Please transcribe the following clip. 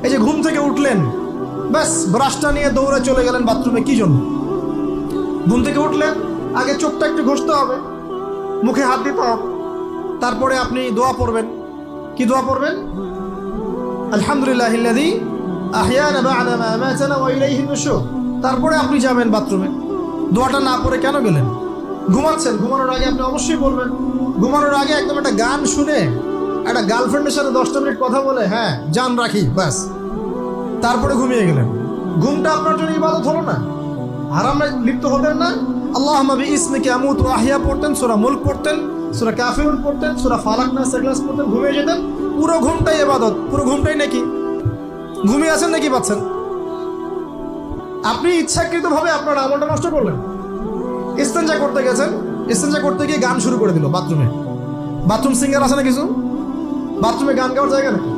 এই যে ঘুম থেকে উঠলেন, ব্যাস ব্রাশটা নিয়ে দৌড়ে চলে গেলেন বাথরুমে, কি জন্য? ঘুম থেকে উঠলেন, আগে চোখটা একটু ঘষতে হবে, মুখে হাত দিতে হবে, তারপরে আপনি দোয়া পড়বেন। কি দোয়া পড়বেন? আলহামদুলিল্লাহিল্লাযী আহইয়ানা বা'দা মা আমাতানা ওয়া ইলাইহিন নুশুর। তারপরে আপনি যাবেন বাথরুমে। দোয়াটা না পড়ে কেন গেলেন? ঘুমাচ্ছেন, ঘুমানোর আগে আপনি অবশ্যই বলবেন। ঘুমানোর আগে একদম একটা গান শুনে, একটা গার্লফ্রেন্ডের সাথে 10টা মিনিট কথা বলে, হ্যাঁ জান রাখি, ব্যাস, তারপরে ঘুমিয়ে গেলেন। ঘুমটা আপনার জন্য ইবাদত হলো না? হারামে লিপ্ত হতেন না? আল্লাহুম্মা বিইসমিকা আমুতু ওয়া আহইয়া পড়তেন, সূরা মুলক পড়তেন, সূরা কাফিরুন পড়তেন, সূরা ফালাক নাস ইখলাস পড়তেন, ঘুমিয়ে যেতেন। পুরো ঘুমটাই ইবাদত, পুরো ঘুমটাই নাকি? ঘুমিয়ে আছেন নাকি পাচ্ছেন? আপনি ইচ্ছাকৃতভাবে আপনার আমলটা নষ্ট করলেন। ইস্তেঞ্জা করতে গেছেন, ইস্তেঞ্জা করতে গিয়ে গান শুরু করে দিল বাথরুমে। বাথরুম সিঙ্গার আছে না কিছু? বাথরুমে গান গাওয়ার জায়গা নাকি?